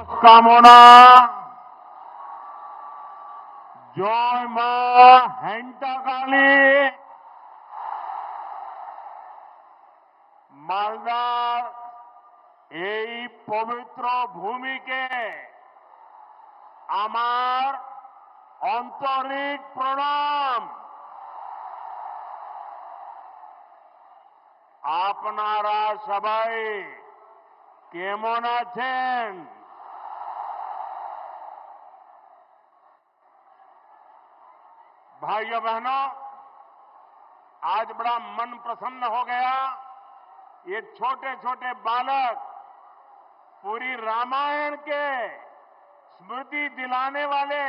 शुभकामना জয় মা হেন্টাকালী মালদার এই পবিত্র ভূমিকে আমার আন্তরিক প্রণাম। আপনারা সবাই কেমন আছেন? भाइयों बहनों, आज बड़ा मन प्रसन्न हो गया। ये छोटे छोटे बालक पूरी रामायण के स्मृति दिलाने वाले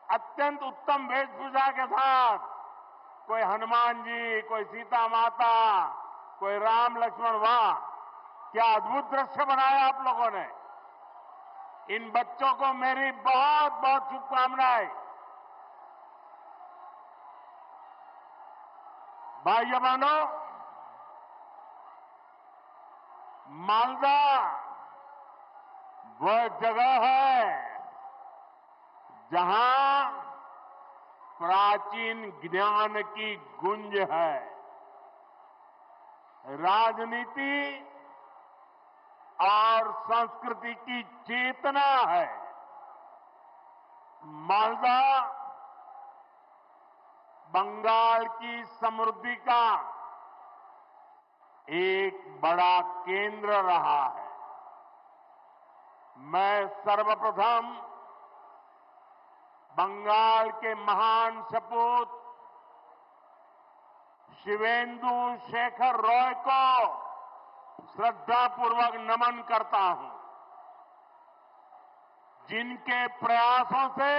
अत्यंत उत्तम वेशभूषा के साथ, कोई हनुमान जी, कोई सीता माता, कोई राम लक्ष्मण, वाह क्या अद्भुत दृश्य बनाया आप लोगों ने। इन बच्चों को मेरी बहुत बहुत शुभकामनाएं। भाइयों बहनों, मालदा वह जगह है जहां प्राचीन ज्ञान की गुंज है, राजनीति और संस्कृति की चेतना है। मालदा बंगाल की समृद्धि का एक बड़ा केंद्र रहा है। मैं सर्वप्रथम बंगाल के महान सपूत शिवेंदु शेखर रॉय को श्रद्धापूर्वक नमन करता हूं, जिनके प्रयासों से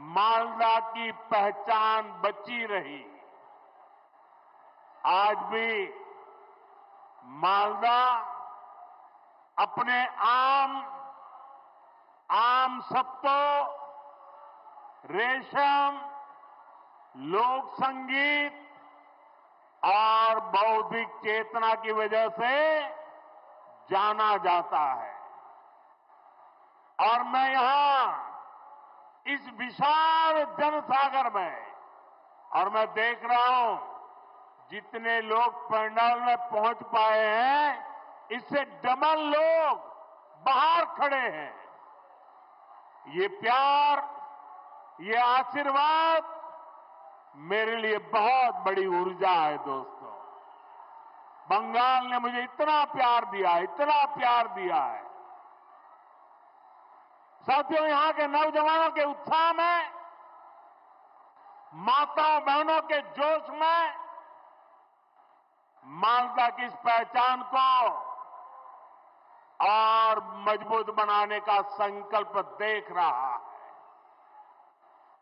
मालदा की पहचान बची रही। आज भी मालदा अपने आम सत्तों, रेशम, लोक संगीत और बौद्धिक चेतना की वजह से जाना जाता है। और मैं यहां इस विशाल जनसागर में, और मैं देख रहा हूं जितने लोग पंडाल में पहुंच पाए हैं, इससे डबल लोग बाहर खड़े हैं। ये प्यार, ये आशीर्वाद मेरे लिए बहुत बड़ी ऊर्जा है। दोस्तों, बंगाल ने मुझे इतना प्यार दिया, इतना प्यार दिया है। साथियों, यहां के नौजवानों के उत्साह में, माताओं बहनों के जोश में मालदा की इस पहचान को और मजबूत बनाने का संकल्प देख रहा है।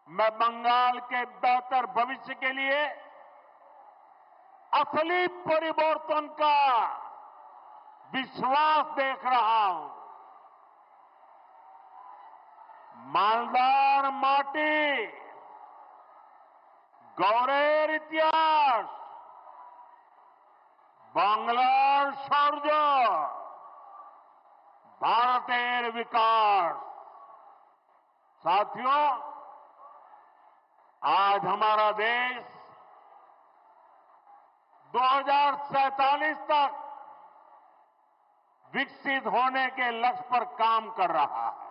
मैं बंगाल के बेहतर भविष्य के लिए असली परिवर्तन का विश्वास देख रहा हूं। मालदार माटी, गौरेर इतिहास, बांग्लार शौर्य, भारतेर विकास। साथियों, आज हमारा देश 2047 तक विकसित होने के लक्ष्य पर काम कर रहा है।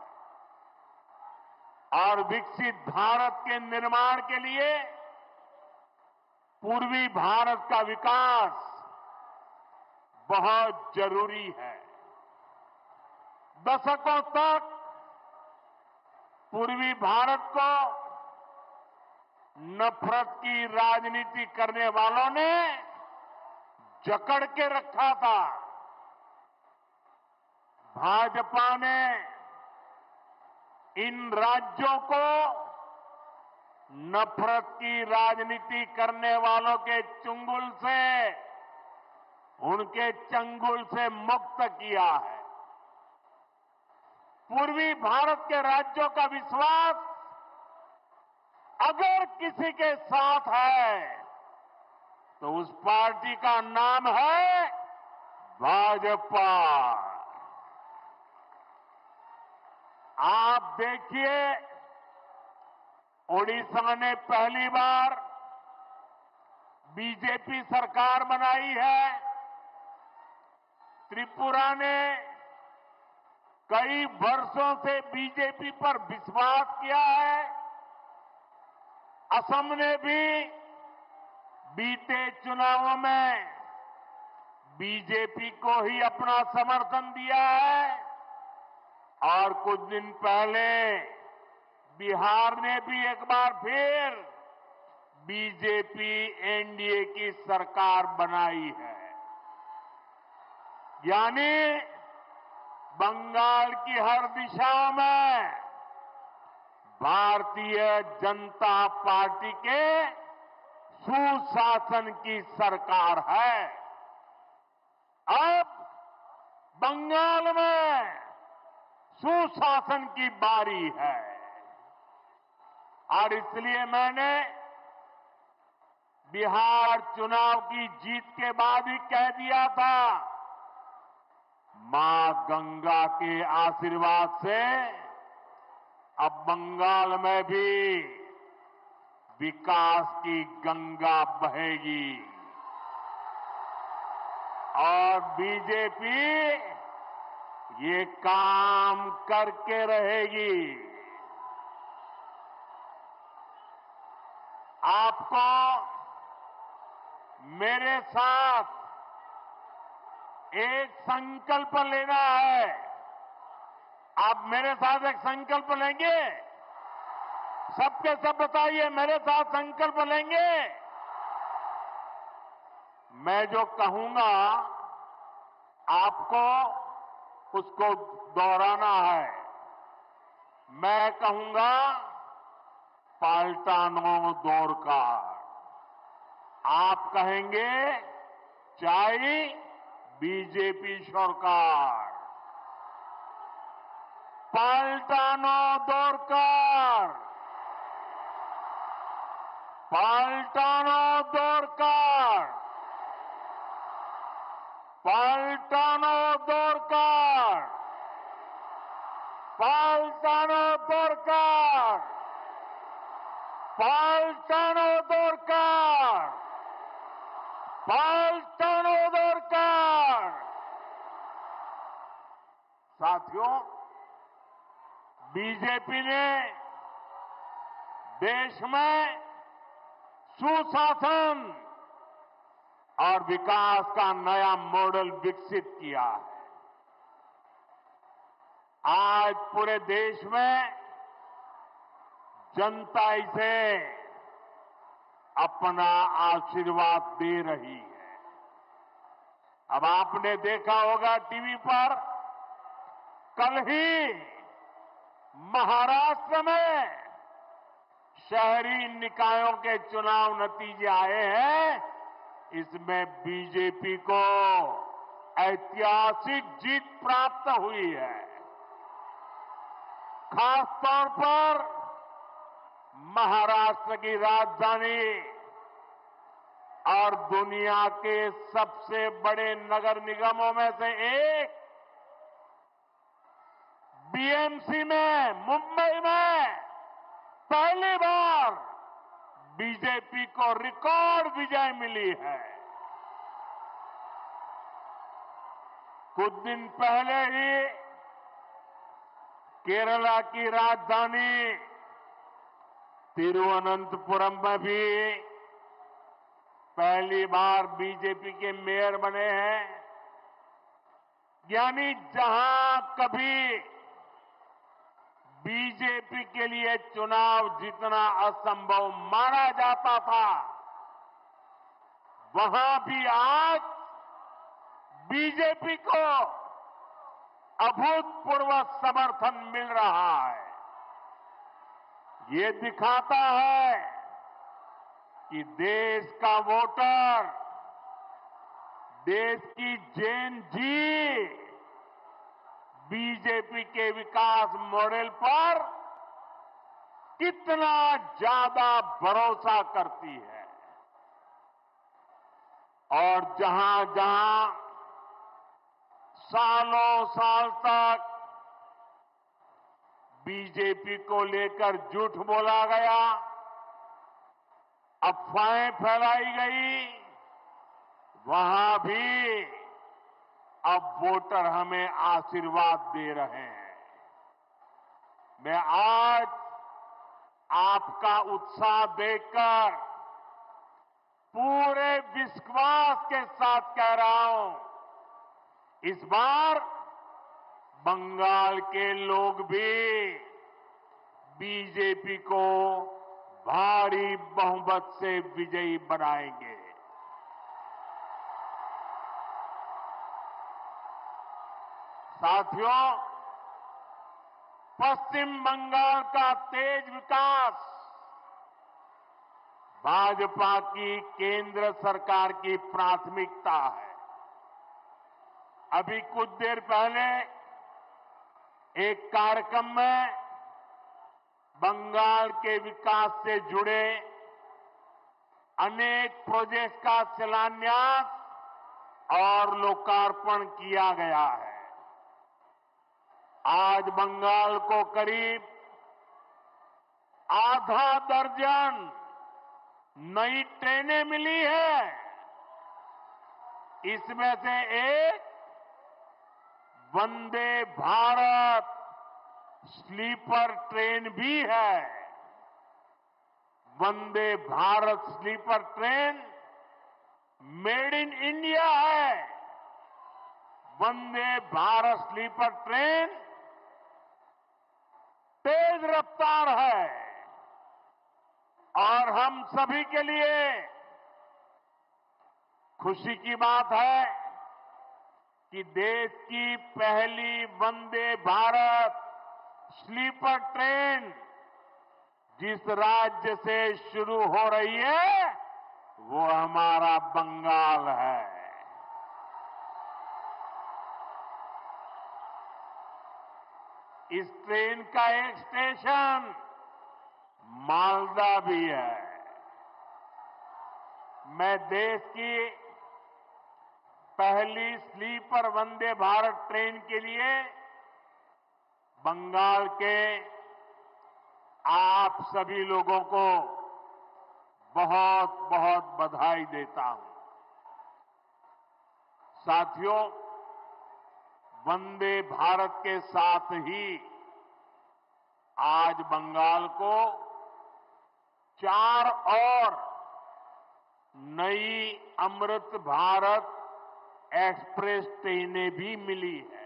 और विकसित भारत के निर्माण के लिए पूर्वी भारत का विकास बहुत जरूरी है। दशकों तक पूर्वी भारत को नफरत की राजनीति करने वालों ने जकड़ के रखा था। भाजपा ने इन राज्यों को नफरत की राजनीति करने वालों के चंगुल से, उनके चंगुल से मुक्त किया है। पूर्वी भारत के राज्यों का विश्वास अगर किसी के साथ है तो उस पार्टी का नाम है भाजपा। आप देखिए, ओडिशा ने पहली बार बीजेपी सरकार बनाई है। त्रिपुरा ने कई वर्षों से बीजेपी पर विश्वास किया है। असम ने भी बीते चुनावों में बीजेपी को ही अपना समर्थन दिया है और कुछ दिन पहले बिहार ने भी एक बार फिर बीजेपी एनडीए की सरकार बनाई है। यानी बंगाल की हर दिशा में भारतीय जनता पार्टी के सुशासन की सरकार है। अब बंगाल में सुशासन की बारी है और इसलिए मैंने बिहार चुनाव की जीत के बाद ही कह दिया था, मां गंगा के आशीर्वाद से अब बंगाल में भी विकास की गंगा बहेगी और बीजेपी ये काम करके रहेगी। आपको मेरे साथ एक संकल्प लेना है। आप मेरे साथ एक संकल्प लेंगे? सबके सब बताइए, मेरे साथ संकल्प लेंगे? मैं जो कहूंगा आपको उसको दोहराना है। मैं कहूंगा पाल्टानो दोरकार, आप कहेंगे चाय बीजेपी सरकार। पाल्टानो दोरकार, पाल्टानो दोरकार, पाल्टानो दोरकार, पाल्टानो दोरकार, पाल्टानो दोरकार, पाल्टानो दोरकार। साथियों, बीजेपी ने देश में सुशासन और विकास का नया मॉडल विकसित किया है। आज पूरे देश में जनता इसे अपना आशीर्वाद दे रही है। अब आपने देखा होगा टीवी पर, कल ही महाराष्ट्र में शहरी निकायों के चुनाव नतीजे आए हैं। इसमें बीजेपी को ऐतिहासिक जीत प्राप्त हुई है। खास तौर पर महाराष्ट्र की राजधानी और दुनिया के सबसे बड़े नगर निगमों में से एक बीएमसी में, मुंबई में पहली बार बीजेपी को रिकॉर्ड विजय मिली है। कुछ दिन पहले ही केरला की राजधानी तिरुवनंतपुरम में भी पहली बार बीजेपी के मेयर बने हैं। यानी जहां कभी बीजेपी के लिए चुनाव जीतना असंभव माना जाता था, वहां भी आज बीजेपी को अभूतपूर्व समर्थन मिल रहा है। ये दिखाता है कि देश का वोटर, देश की जेन जी बीजेपी के विकास मॉडल पर कितना ज्यादा भरोसा करती है। और जहां जहां सालों साल तक बीजेपी को लेकर झूठ बोला गया, अफवाहें फैलाई गई, वहां भी अब वोटर हमें आशीर्वाद दे रहे हैं। मैं आज आपका उत्साह देखकर पूरे विश्वास के साथ कह रहा हूं, इस बार बंगाल के लोग भी बीजेपी को भारी बहुमत से विजयी बनाएंगे। साथियों, पश्चिम बंगाल का तेज विकास भाजपा की केंद्र सरकार की प्राथमिकता है। अभी कुछ देर पहले एक कार्यक्रम में बंगाल के विकास से जुड़े अनेक प्रोजेक्ट का शिलान्यास और लोकार्पण किया गया है। आज बंगाल को करीब आधा दर्जन नई ट्रेनें मिली है। इसमें से एक वंदे भारत स्लीपर ट्रेन भी है। Vande Bharat sleeper train made in India है। वंदे भारत स्लीपर ट्रेन तेज रफ्तार है और हम सभी के लिए खुशी की बात है कि देश की पहली वंदे भारत स्लीपर ट्रेन जिस राज्य से शुरू हो रही है वो हमारा बंगाल है। इस ट्रेन का एक स्टेशन मालदा भी है। मैं देश की पहली स्लीपर वंदे भारत ट्रेन के लिए बंगाल के आप सभी लोगों को बहुत बहुत बधाई देता हूं। साथियों, वंदे भारत के साथ ही आज बंगाल को 4 और नई अमृत भारत एक्सप्रेस ट्रेनें भी मिली है।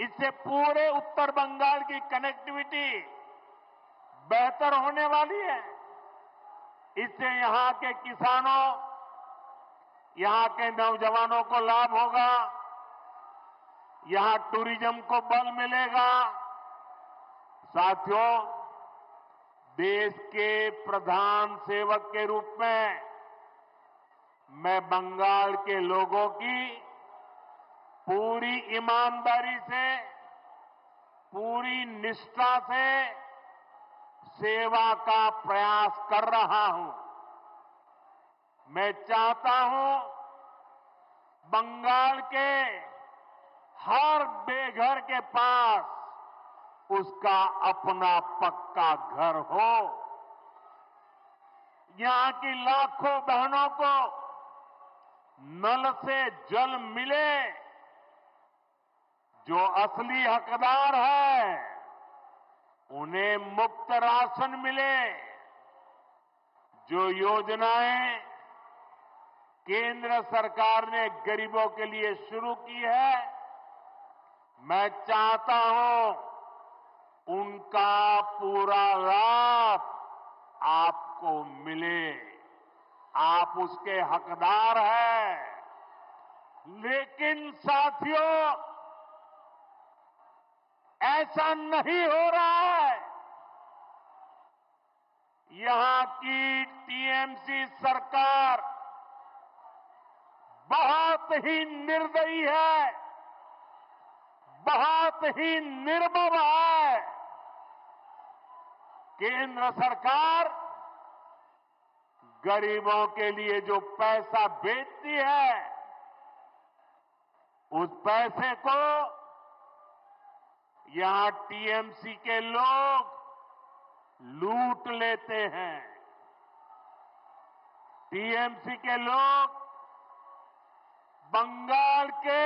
इससे पूरे उत्तर बंगाल की कनेक्टिविटी बेहतर होने वाली है। इससे यहां के किसानों, यहां के नौजवानों को लाभ होगा, यहां टूरिज्म को बल मिलेगा। साथियों, देश के प्रधान सेवक के रूप में मैं बंगाल के लोगों की पूरी ईमानदारी से, पूरी निष्ठा से सेवा का प्रयास कर रहा हूं। मैं चाहता हूं बंगाल के हर बेघर के पास उसका अपना पक्का घर हो। यहां की लाखों बहनों को नल से जल मिले। जो असली हकदार है उन्हें मुफ्त राशन मिले। जो योजनाएं केंद्र सरकार ने गरीबों के लिए शुरू की है, मैं चाहता हूं उनका पूरा लाभ आपको मिले। आप उसके हकदार हैं। लेकिन साथियों, ऐसा नहीं हो रहा है। यहां की टीएमसी सरकार बहुत ही निर्दयी है, बहुत ही निर्मम है। केंद्र सरकार गरीबों के लिए जो पैसा भेजती है, उस पैसे को यहां टीएमसी के लोग लूट लेते हैं। टीएमसी के लोग बंगाल के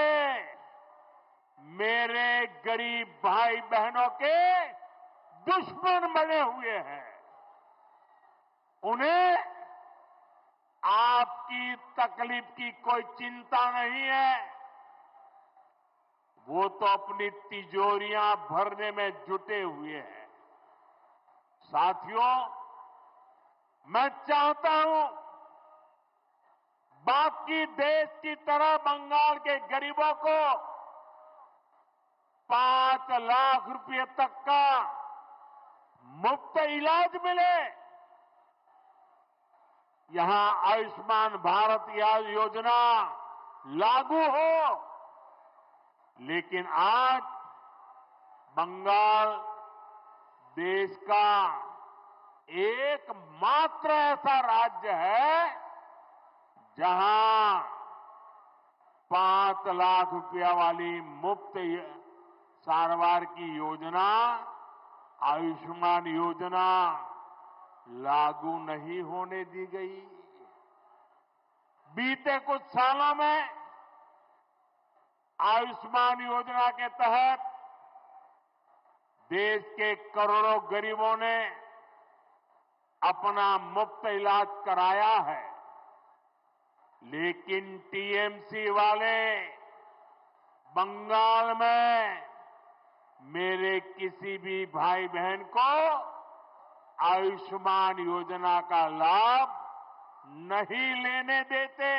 मेरे गरीब भाई बहनों के दुश्मन बने हुए हैं। उन्हें आपकी तकलीफ की कोई चिंता नहीं है। वो तो अपनी तिजोरियां भरने में जुटे हुए हैं। साथियों, मैं चाहता हूं बाकी देश की तरह बंगाल के गरीबों को 5 लाख रुपए तक का मुफ्त इलाज मिले। यहां आयुष्मान भारत योजना लागू हो। लेकिन आज बंगाल देश का एकमात्र ऐसा राज्य है जहां 5 लाख रुपया वाली मुफ्त सारवार की योजना, आयुष्मान योजना लागू नहीं होने दी गई। बीते कुछ सालों में आयुष्मान योजना के तहत देश के करोड़ों गरीबों ने अपना मुफ्त इलाज कराया है। लेकिन टीएमसी वाले बंगाल में मेरे किसी भी भाई बहन को आयुष्मान योजना का लाभ नहीं लेने देते।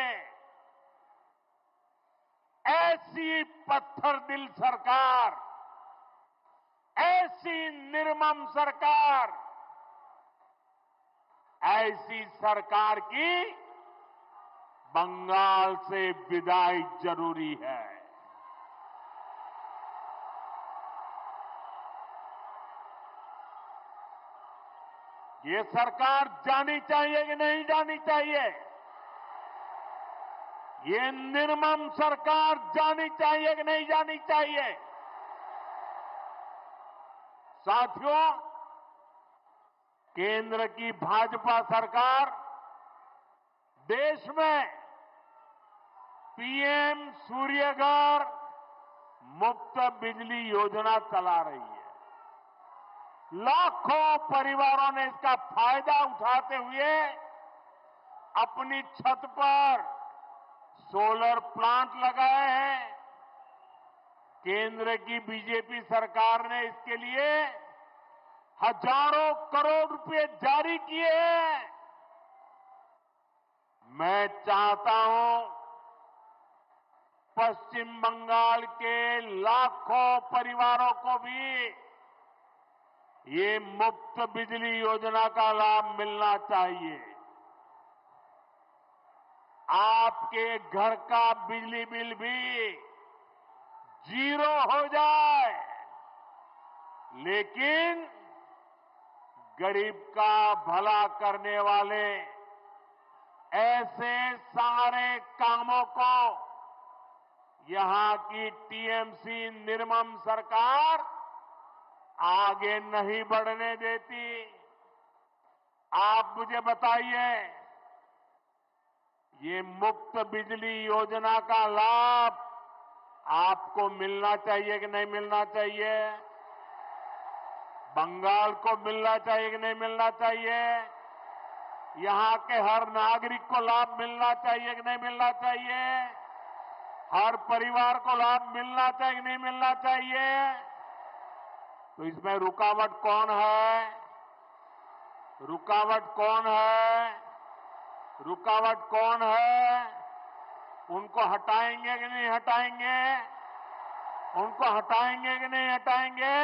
ऐसी पत्थर दिल सरकार, ऐसी निर्मम सरकार, ऐसी सरकार की बंगाल से विदाई जरूरी है। ये सरकार जानी चाहिए कि नहीं जानी चाहिए? ये निर्मम सरकार जानी चाहिए कि नहीं जानी चाहिए? साथियों, केंद्र की भाजपा सरकार देश में पीएम सूर्यघर मुफ्त बिजली योजना चला रही है। लाखों परिवारों ने इसका फायदा उठाते हुए अपनी छत पर सोलर प्लांट लगाए हैं। केंद्र की बीजेपी सरकार ने इसके लिए हजारों करोड़ रुपए जारी किए हैं। मैं चाहता हूं पश्चिम बंगाल के लाखों परिवारों को भी ये मुफ्त बिजली योजना का लाभ मिलना चाहिए। आपके घर का बिजली बिल भी 0 हो जाए, लेकिन गरीब का भला करने वाले ऐसे सारे कामों को यहां की टीएमसी निर्मम सरकार आगे नहीं बढ़ने देती। आप मुझे बताइए, ये मुफ्त बिजली योजना का लाभ आपको मिलना चाहिए कि नहीं मिलना चाहिए? बंगाल को मिलना चाहिए कि नहीं मिलना चाहिए? यहां के हर नागरिक को लाभ मिलना चाहिए कि नहीं मिलना चाहिए? हर परिवार को लाभ मिलना चाहिए कि नहीं मिलना चाहिए? तो इसमें रुकावट कौन है? रुकावट कौन है? रुकावट कौन है? उनको हटाएंगे कि नहीं हटाएंगे? उनको हटाएंगे कि नहीं हटाएंगे?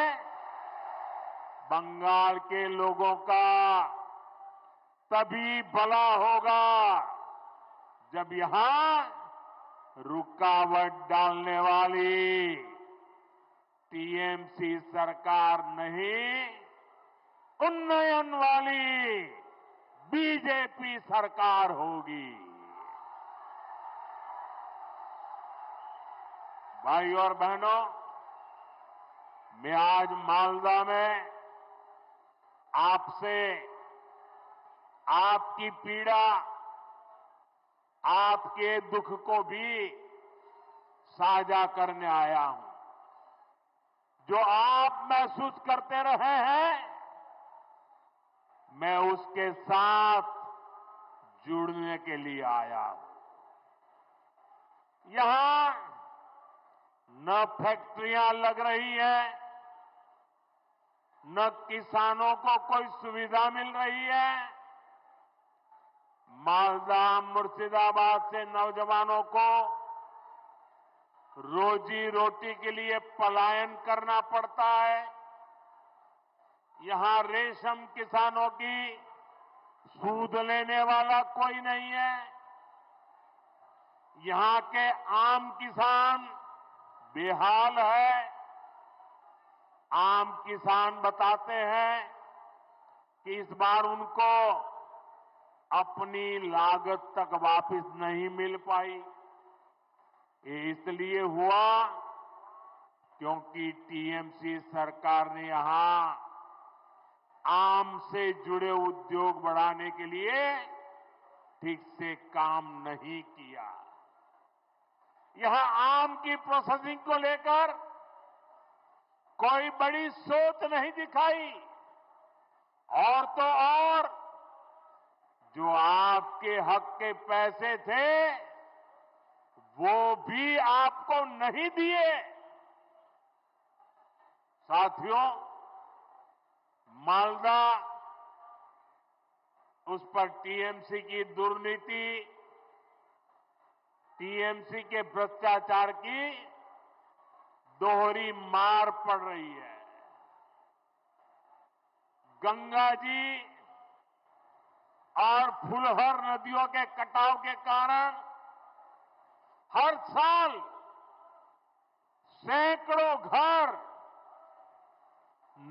बंगाल के लोगों का तभी भला होगा जब यहां रुकावट डालने वाली टीएमसी सरकार नहीं, उन्नयन वाली बीजेपी सरकार होगी। भाई और बहनों, मैं आज मालदा में आपसे आपकी पीड़ा, आपके दुख को भी साझा करने आया हूं। जो आप महसूस करते रहे हैं, मैं उसके साथ जुड़ने के लिए आया हूं। यहां न फैक्ट्रियां लग रही हैं, न किसानों को कोई सुविधा मिल रही है। मालदा, मुर्शिदाबाद से नौजवानों को रोजी रोटी के लिए पलायन करना पड़ता है। यहां रेशम किसानों की सूद लेने वाला कोई नहीं है। यहां के आम किसान बेहाल है। आम किसान बताते हैं कि इस बार उनको अपनी लागत तक वापस नहीं मिल पाई। ये इसलिए हुआ क्योंकि टीएमसी सरकार ने यहां आम से जुड़े उद्योग बढ़ाने के लिए ठीक से काम नहीं किया। यहां आम की प्रोसेसिंग को लेकर कोई बड़ी सोच नहीं दिखाई। और तो और जो आपके हक के पैसे थे वो भी आपको नहीं दिए। साथियों, मालदा उस पर टीएमसी की दुर्नीति, टीएमसी के भ्रष्टाचार की दोहरी मार पड़ रही है। गंगा जी और फुलहर नदियों के कटाव के कारण हर साल सैकड़ों घर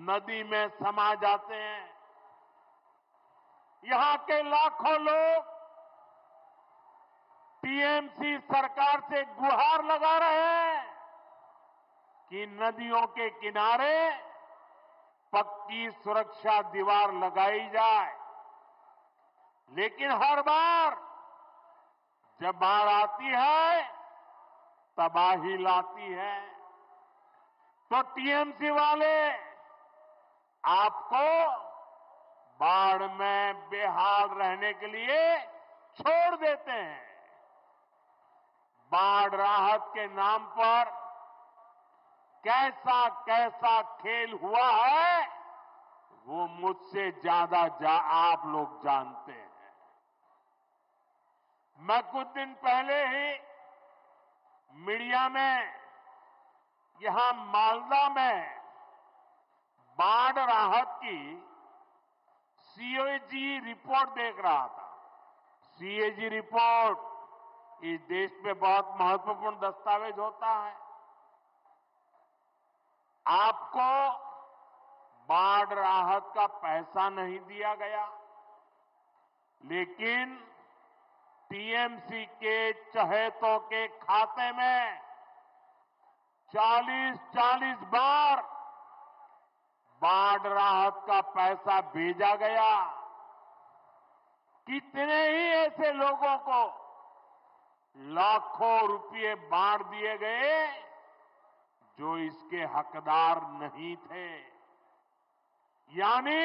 नदी में समा जाते हैं। यहां के लाखों लोग टीएमसी सरकार से गुहार लगा रहे हैं कि नदियों के किनारे पक्की सुरक्षा दीवार लगाई जाए। लेकिन हर बार जब बाढ़ आती है तबाही लाती है। तो टीएमसी वाले आपको बाढ़ में बेहाल रहने के लिए छोड़ देते हैं। बाढ़ राहत के नाम पर कैसा कैसा खेल हुआ है वो मुझसे ज्यादा आप लोग जानते हैं। मैं कुछ दिन पहले ही मीडिया में यहां मालदा में बाढ़ राहत की सीएजी रिपोर्ट देख रहा था। सीएजी रिपोर्ट इस देश में बहुत महत्वपूर्ण दस्तावेज होता है। आपको बाढ़ राहत का पैसा नहीं दिया गया, लेकिन टीएमसी के चहेतों के खाते में 40-40 बार बाढ़ राहत का पैसा भेजा गया। कितने ही ऐसे लोगों को लाखों रुपए बांट दिए गए जो इसके हकदार नहीं थे। यानी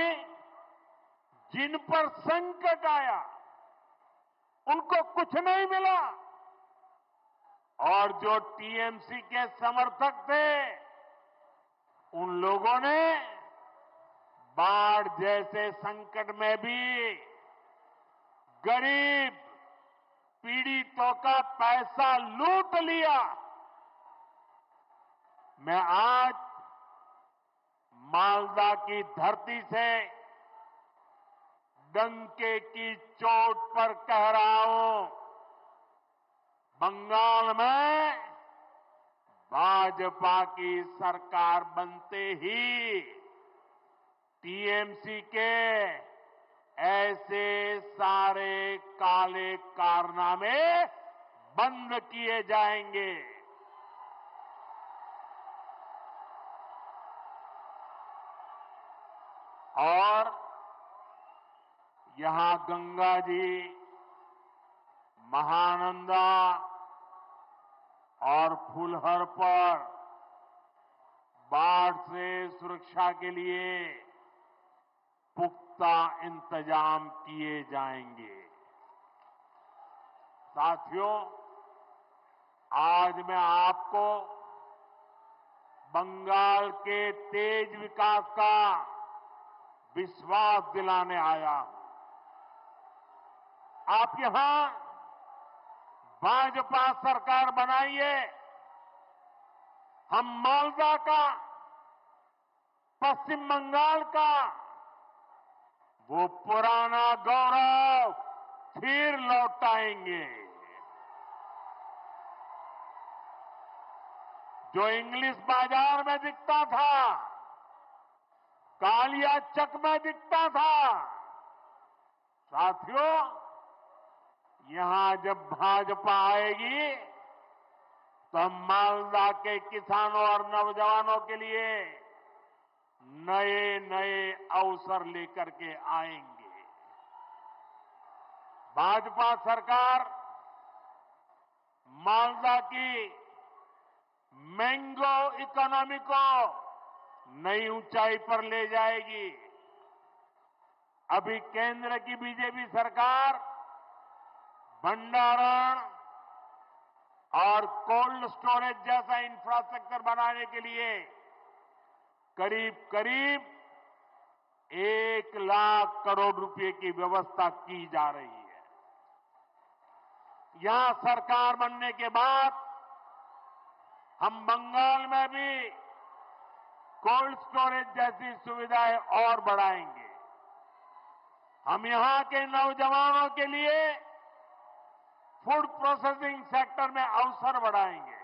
जिन पर संकट आया उनको कुछ नहीं मिला, और जो टीएमसी के समर्थक थे उन लोगों ने बाढ़ जैसे संकट में भी गरीब पीड़ितों का पैसा लूट लिया। मैं आज मालदा की धरती से डंके की चोट पर कह रहा हूं, बंगाल में भाजपा की सरकार बनते ही टीएमसी के ऐसे सारे काले कारनामे बंद किए जाएंगे। और यहां गंगा जी, महानंदा और फुलहर पर बाढ़ से सुरक्षा के लिए पुख्ता इंतजाम किए जाएंगे। साथियों, आज मैं आपको बंगाल के तेज विकास का विश्वास दिलाने आया हूं। आप यहां भाजपा सरकार बनाइए, हम मालदा का, पश्चिम बंगाल का वो पुराना गौरव फिर लौटाएंगे। जो इंग्लिश बाजार में दिखता था, कालिया चक में दिखता था, साथियों, यहां जब भाजपा आएगी तो हम मालदा के किसानों और नौजवानों के लिए नए नए अवसर लेकर के आएंगे। भाजपा सरकार मालदा की मैंगो इकोनॉमी को नई ऊंचाई पर ले जाएगी। अभी केंद्र की बीजेपी सरकार भंडारण और कोल्ड स्टोरेज जैसा इंफ्रास्ट्रक्चर बनाने के लिए करीब करीब 1 लाख करोड़ रुपए की व्यवस्था की जा रही है। यहां सरकार बनने के बाद हम बंगाल में भी कोल्ड स्टोरेज जैसी सुविधाएं और बढ़ाएंगे। हम यहां के नौजवानों के लिए फूड प्रोसेसिंग सेक्टर में अवसर बढ़ाएंगे।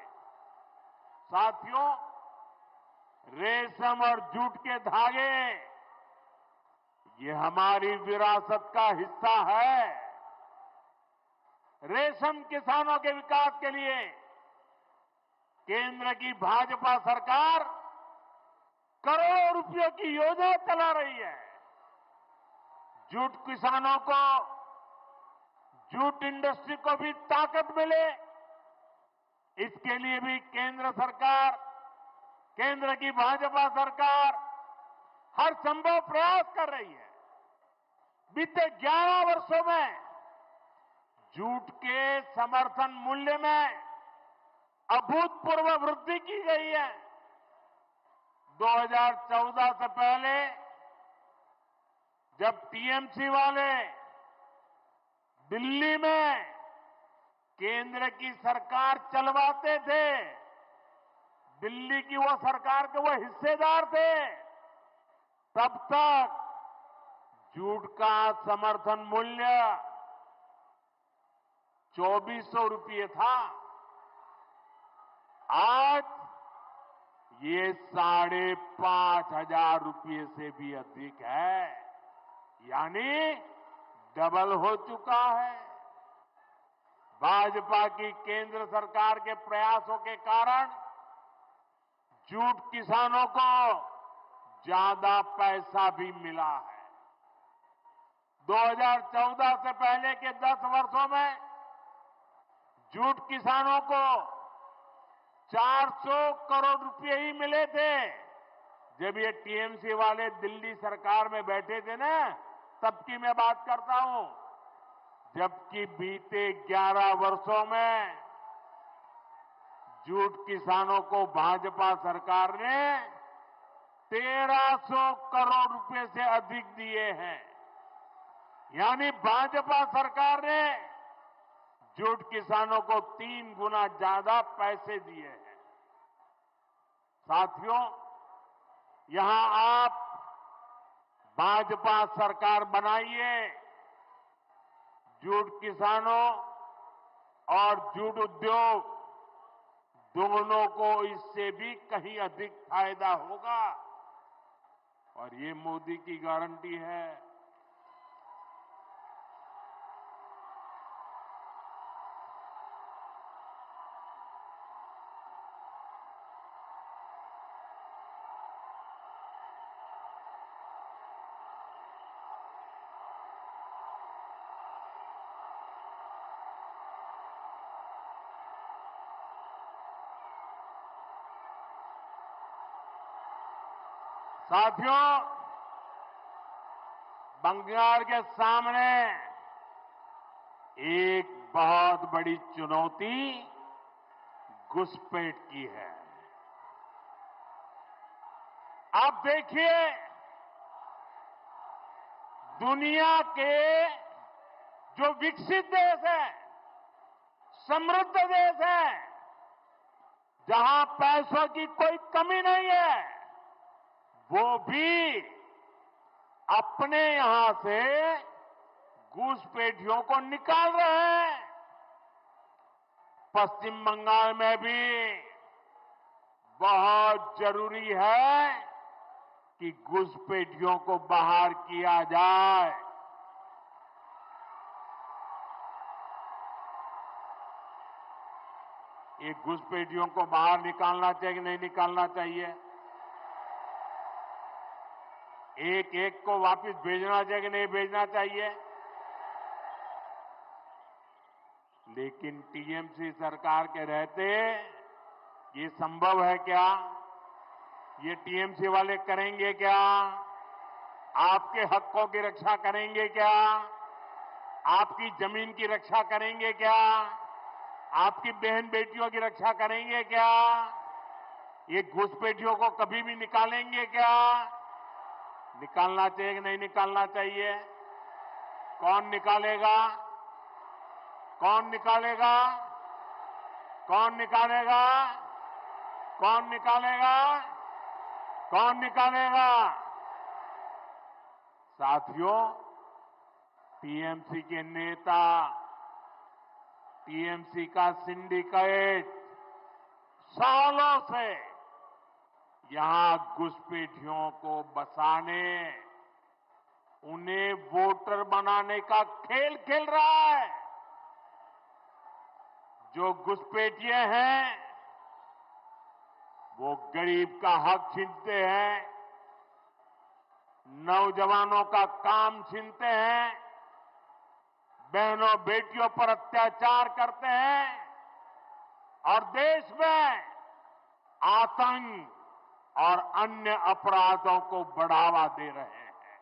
साथियों, रेशम और जूट के धागे ये हमारी विरासत का हिस्सा है। रेशम किसानों के विकास के लिए केंद्र की भाजपा सरकार करोड़ों रुपयों की योजना चला रही है। जूट किसानों को, जूट इंडस्ट्री को भी ताकत मिले, इसके लिए भी केंद्र सरकार, केंद्र की भाजपा सरकार हर संभव प्रयास कर रही है। बीते 11 वर्षों में जूट के समर्थन मूल्य में अभूतपूर्व वृद्धि की गई है। 2014 से पहले जब टीएमसी वाले दिल्ली में केंद्र की सरकार चलवाते थे, दिल्ली की वो सरकार के वो हिस्सेदार थे, तब तक जूट का समर्थन मूल्य 2400 रुपये था। आज ये 5,500 रुपये से भी अधिक है, यानी डबल हो चुका है। भाजपा की केंद्र सरकार के प्रयासों के कारण जूट किसानों को ज्यादा पैसा भी मिला है। 2014 से पहले के 10 वर्षों में जूट किसानों को 400 करोड़ रुपए ही मिले थे। जब ये टीएमसी वाले दिल्ली सरकार में बैठे थे ना, तब की मैं बात करता हूं। जबकि बीते 11 वर्षों में जूट किसानों को भाजपा सरकार ने 1300 करोड़ रुपए से अधिक दिए हैं। यानी भाजपा सरकार ने जूट किसानों को 3 गुना ज्यादा पैसे दिए हैं। साथियों, यहां आप भाजपा सरकार बनाइए, जूट किसानों और जूट उद्योग दोनों को इससे भी कहीं अधिक फायदा होगा, और ये मोदी की गारंटी है। साथियों, बंगाल के सामने एक बहुत बड़ी चुनौती घुसपैठ की है। आप देखिए, दुनिया के जो विकसित देश है, समृद्ध देश है, जहां पैसों की कोई कमी नहीं है, वो भी अपने यहां से घुसपैठियों को निकाल रहे हैं। पश्चिम बंगाल में भी बहुत जरूरी है कि घुसपैठियों को बाहर किया जाए। ये घुसपैठियों को बाहर निकालना चाहिए कि नहीं निकालना चाहिए? एक एक को वापस भेजना चाहिए कि नहीं भेजना चाहिए? लेकिन टीएमसी सरकार के रहते ये संभव है क्या? ये टीएमसी वाले करेंगे क्या? आपके हकों की रक्षा करेंगे क्या? आपकी जमीन की रक्षा करेंगे क्या? आपकी बहन बेटियों की रक्षा करेंगे क्या? ये घुसपैठियों को कभी भी निकालेंगे क्या? निकालना चाहिए कि नहीं निकालना चाहिए? कौन निकालेगा? कौन निकालेगा? कौन निकालेगा? कौन निकालेगा? कौन निकालेगा? साथियों, टीएमसी के नेता, टीएमसी का सिंडिकेट सालों से यहां घुसपैठियों को बसाने, उन्हें वोटर बनाने का खेल खेल रहा है। जो घुसपैठिए हैं, वो गरीब का हक छीनते हैं, नौजवानों का काम छीनते हैं, बहनों बेटियों पर अत्याचार करते हैं और देश में आतंक और अन्य अपराधों को बढ़ावा दे रहे हैं।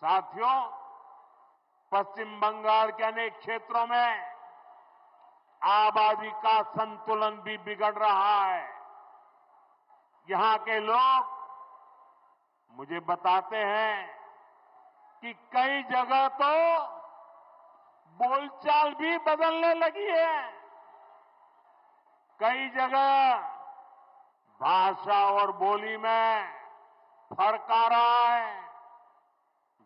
साथियों, पश्चिम बंगाल के अनेक क्षेत्रों में आबादी का संतुलन भी बिगड़ रहा है। यहां के लोग मुझे बताते हैं कि कई जगह तो बोलचाल भी बदलने लगी है। कई जगह भाषा और बोली में फर्क आ रहा है।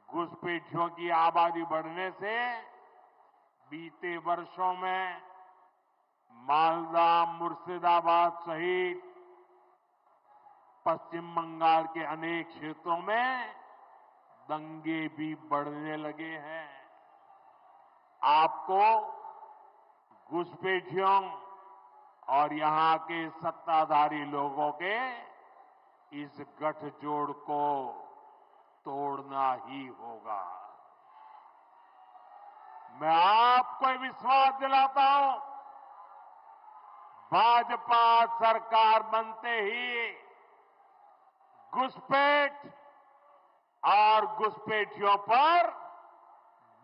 घुसपैठियों की आबादी बढ़ने से बीते वर्षों में मालदा, मुर्शिदाबाद सहित पश्चिम बंगाल के अनेक क्षेत्रों में दंगे भी बढ़ने लगे हैं। आपको घुसपैठियों और यहां के सत्ताधारी लोगों के इस गठजोड़ को तोड़ना ही होगा। मैं आपको विश्वास दिलाता हूं, भाजपा सरकार बनते ही घुसपैठ और घुसपैठियों पर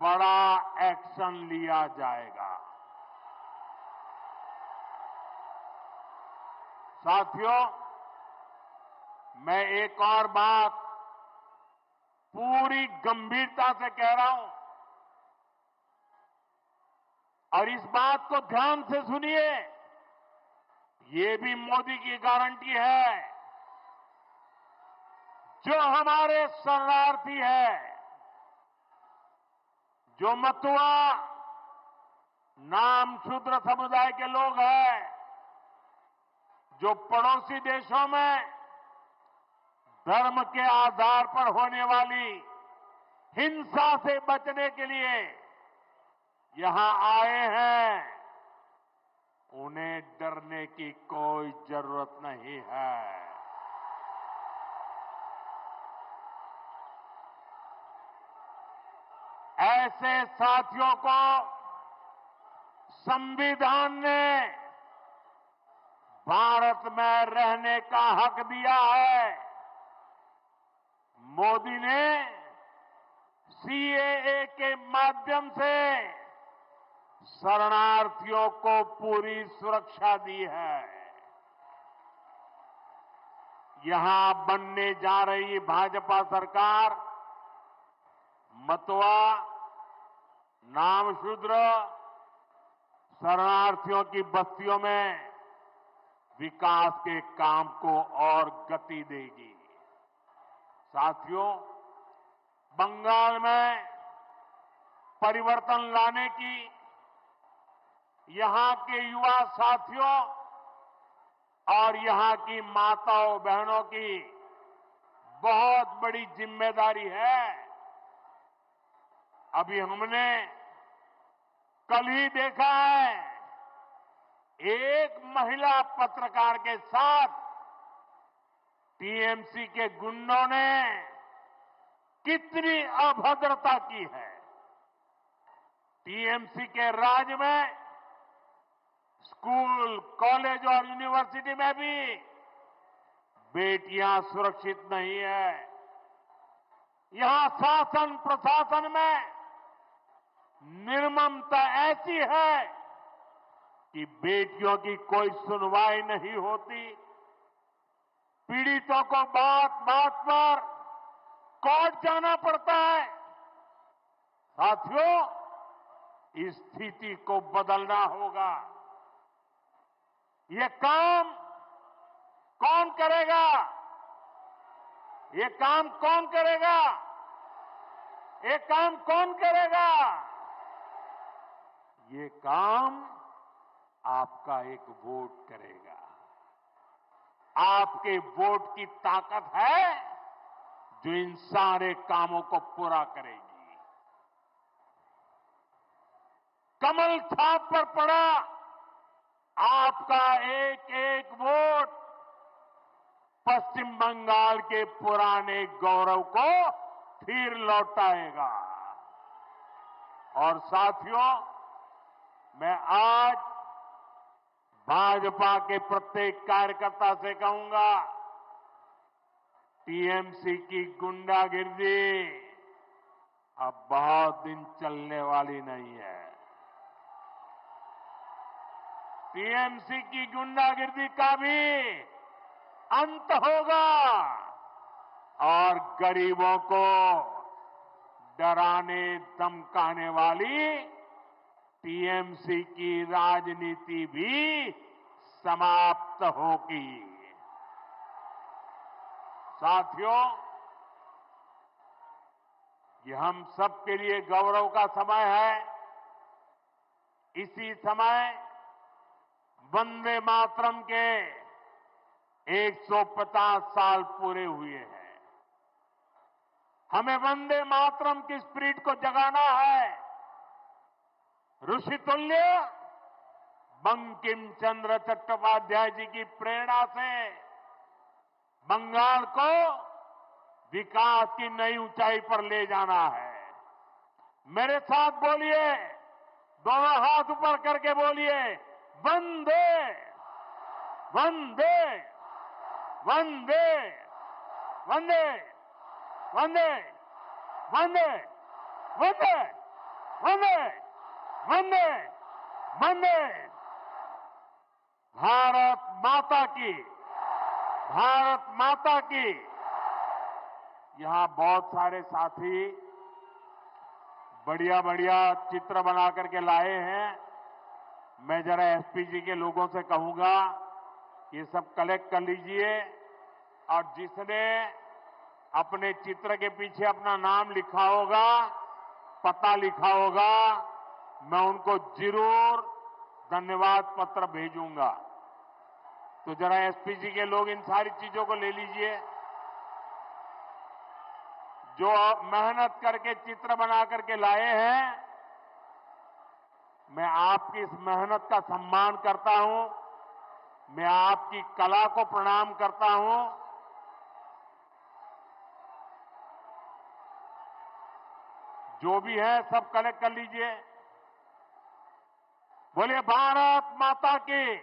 बड़ा एक्शन लिया जाएगा। साथियों, मैं एक और बात पूरी गंभीरता से कह रहा हूं और इस बात को ध्यान से सुनिए। ये भी मोदी की गारंटी है। जो हमारे शरणार्थी है, जो मतुआ नाम शूद्र समुदाय के लोग हैं, जो पड़ोसी देशों में धर्म के आधार पर होने वाली हिंसा से बचने के लिए यहां आए हैं, उन्हें डरने की कोई जरूरत नहीं है। ऐसे साथियों को संविधान ने भारत में रहने का हक दिया है। मोदी ने सीएए के माध्यम से शरणार्थियों को पूरी सुरक्षा दी है। यहां बनने जा रही भाजपा सरकार मतवा, नामशूद्र, शरणार्थियों की बस्तियों में विकास के काम को और गति देगी। साथियों, बंगाल में परिवर्तन लाने की यहां के युवा साथियों और यहां की माताओं बहनों की बहुत बड़ी जिम्मेदारी है। अभी हमने कल ही देखा है, एक महिला पत्रकार के साथ टीएमसी के गुंडों ने कितनी अभद्रता की है। टीएमसी के राज में स्कूल, कॉलेज और यूनिवर्सिटी में भी बेटियां सुरक्षित नहीं है। यहां शासन प्रशासन में निर्ममता ऐसी है कि बेटियों की कोई सुनवाई नहीं होती। पीड़ितों को बात बात पर कोर्ट जाना पड़ता है। साथियों, इस स्थिति को बदलना होगा। ये काम कौन करेगा? ये काम कौन करेगा? ये काम कौन करेगा? ये काम आपका एक वोट करेगा। आपके वोट की ताकत है जो इन सारे कामों को पूरा करेगी। कमल छाप पर पड़ा आपका एक एक वोट पश्चिम बंगाल के पुराने गौरव को फिर लौटाएगा। और साथियों, मैं आज भाजपा के प्रत्येक कार्यकर्ता से कहूंगा, टीएमसी की गुंडागिर्दी अब बहुत दिन चलने वाली नहीं है। टीएमसी की गुंडागिर्दी का भी अंत होगा और गरीबों को डराने धमकाने वाली टीएमसी की राजनीति भी समाप्त होगी। साथियों, ये हम सबके लिए गौरव का समय है। इसी समय वंदे मातरम के 150 साल पूरे हुए हैं। हमें वंदे मातरम की स्पिरिट को जगाना है। ऋषितुल्य बंकिम चंद्र चट्टोपाध्याय जी की प्रेरणा से बंगाल को विकास की नई ऊंचाई पर ले जाना है। मेरे साथ बोलिए, दोनों हाथ ऊपर करके बोलिए, वंदे वंदे वंदे वंदे वंदे वंदे वंदे वंदे वंदे वंदे। भारत माता की, भारत माता की। यहां बहुत सारे साथी बढ़िया बढ़िया चित्र बना करके लाए हैं। मैं जरा एसपीजी के लोगों से कहूंगा ये सब कलेक्ट कर लीजिए और जिसने अपने चित्र के पीछे अपना नाम लिखा होगा, पता लिखा होगा, मैं उनको जरूर धन्यवाद पत्र भेजूंगा। तो जरा एसपीजी के लोग इन सारी चीजों को ले लीजिए। जो मेहनत करके चित्र बना करके लाए हैं, मैं आपकी इस मेहनत का सम्मान करता हूं। मैं आपकी कला को प्रणाम करता हूं। जो भी है सब कलेक्ट कर लीजिए। बोलिए भारत माता की,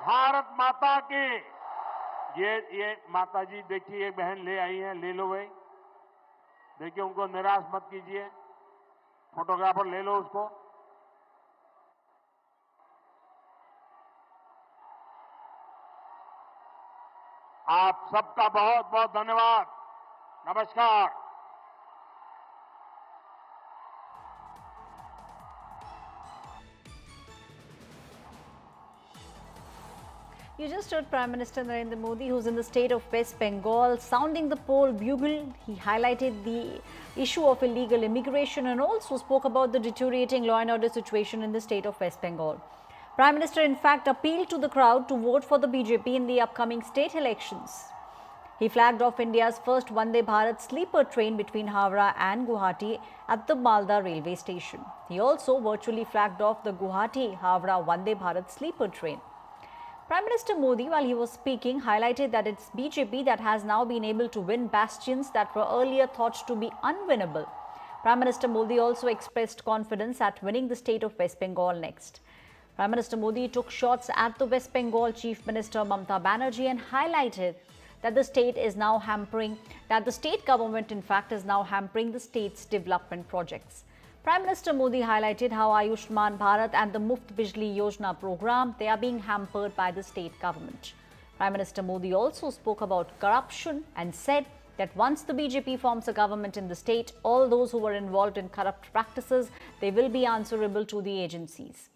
भारत माता की। ये माता जी देखिए, एक बहन ले आई है, ले लो भाई। देखिए, उनको निराश मत कीजिए। फोटोग्राफर ले लो उसको। आप सबका बहुत बहुत धन्यवाद। नमस्कार। You just heard Prime Minister Narendra Modi, who's in the state of West Bengal, sounding the poll bugle. He highlighted the issue of illegal immigration and also spoke about the deteriorating law and order situation in the state of West Bengal. Prime Minister, in fact, appealed to the crowd to vote for the BJP in the upcoming state elections. He flagged off India's first Vande Bharat sleeper train between Howrah and Guwahati at the Malda railway station. He also virtually flagged off the Guwahati-Howrah Vande Bharat sleeper train. Prime Minister Modi, while he was speaking, highlighted that it's BJP that has now been able to win bastions that were earlier thought to be unwinnable. Prime Minister Modi also expressed confidence at winning the state of West Bengal next. Prime Minister Modi took shots at the West Bengal Chief Minister Mamata Banerjee and highlighted that the state government in fact is now hampering the state's development projects. Prime Minister Modi highlighted how Ayushman Bharat and the Muft Bijli Yojana program, they are being hampered by the state government. Prime Minister Modi also spoke about corruption and said that once the BJP forms a government in the state, all those who were involved in corrupt practices, they will be answerable to the agencies.